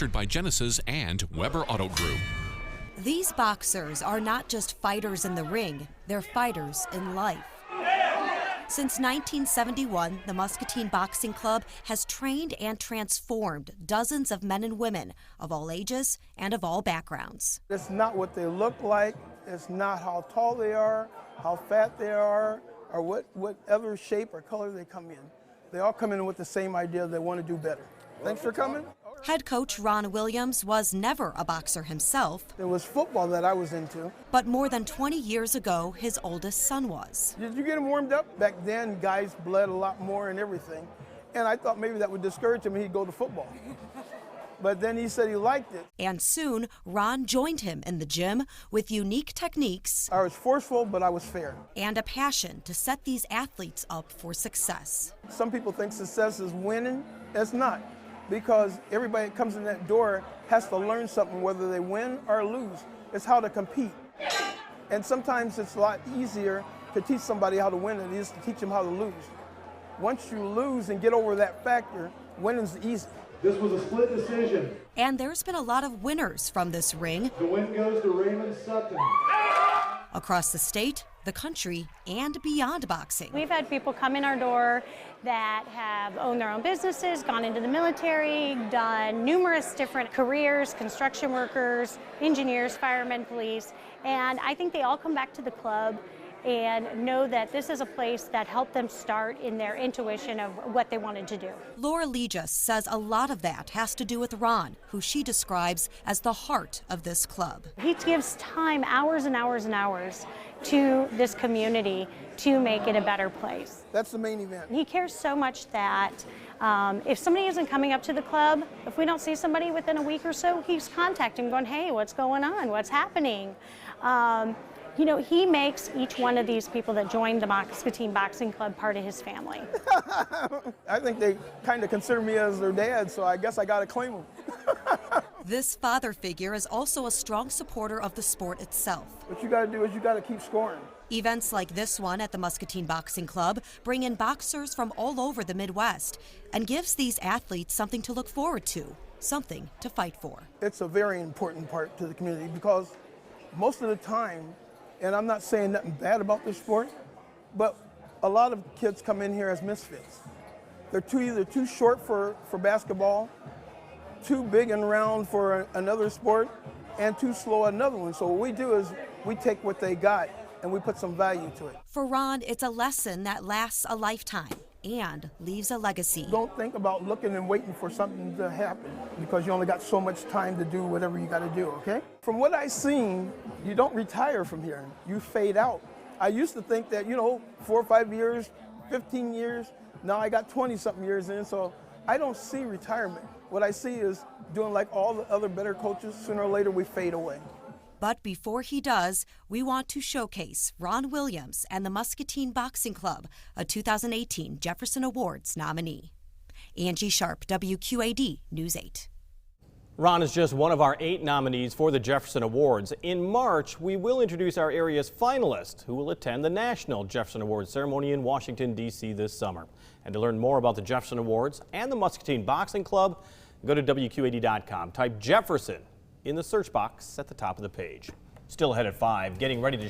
sponsored by Genesis and Weber Auto Group. These boxers are not just fighters in the ring, they're fighters in life. Since 1971, the Muscatine Boxing Club has trained and transformed dozens of men and women of all ages and of all backgrounds. It's not what they look like, it's not how tall they are, how fat they are, or whatever shape or color they come in. They all come in with the same idea, they want to do better. Thanks for coming. Head coach Ron Williams was never a boxer himself. It was football that I was into. But more than 20 years ago, his oldest son was. Did you get him warmed up? Back then, guys bled a lot more and everything. And I thought maybe that would discourage him and he'd go to football. But then he said he liked it. And soon, Ron joined him in the gym with unique techniques. I was forceful, but I was fair. And a passion to set these athletes up for success. Some people think success is winning. It's not. Because everybody that comes in that door has to learn something, whether they win or lose. It's how to compete. And sometimes it's a lot easier to teach somebody how to win than it is to teach them how to lose. Once you lose and get over that factor, winning's easy. This was a split decision. And there's been a lot of winners from this ring. The win goes to Raymond Sutton. Across the state, the country, and beyond boxing. We've had people come in our door that have owned their own businesses, gone into the military, done numerous different careers, construction workers, engineers, firemen, police, and I think they all come back to the club and know that this is a place that helped them start in their intuition of what they wanted to do. Laura Legis says a lot of that has to do with Ron, who she describes as the heart of this club. He gives time, hours and hours and hours, to this community to make it a better place. That's the main event. He cares so much that if somebody isn't coming up to the club, if we don't see somebody within a week or so, he's contacting, going, hey, what's going on? What's happening? You know, he makes each one of these people that joined the Muscatine Boxing Club part of his family. I think they kind of consider me as their dad, so I guess I got to claim them. This father figure is also a strong supporter of the sport itself. What you got to do is you got to keep scoring. Events like this one at the Muscatine Boxing Club bring in boxers from all over the Midwest and gives these athletes something to look forward to, something to fight for. It's a very important part to the community because most of the time, and I'm not saying nothing bad about this sport, but a lot of kids come in here as misfits. They're either too short for basketball, too big and round for another sport, and too slow at another one. So what we do is we take what they got and we put some value to it. For Ron, it's a lesson that lasts a lifetime and leaves a legacy. Don't think about looking and waiting for something to happen because you only got so much time to do whatever you got to do, okay? From what I've seen, you don't retire from here. You fade out. I used to think that, 4 or 5 years, 15 years, now I got 20-something years in, so I don't see retirement. What I see is doing like all the other better coaches, sooner or later we fade away. But before he does, we want to showcase Ron Williams and the Muscatine Boxing Club, a 2018 Jefferson Awards nominee. Angie Sharp, WQAD News 8. Ron is just one of our 8 nominees for the Jefferson Awards. In March, we will introduce our area's finalists who will attend the National Jefferson Awards ceremony in Washington, D.C. this summer. And to learn more about the Jefferson Awards and the Muscatine Boxing Club, go to WQAD.com. Type Jefferson in the search box at the top of the page. Still ahead at 5, getting ready to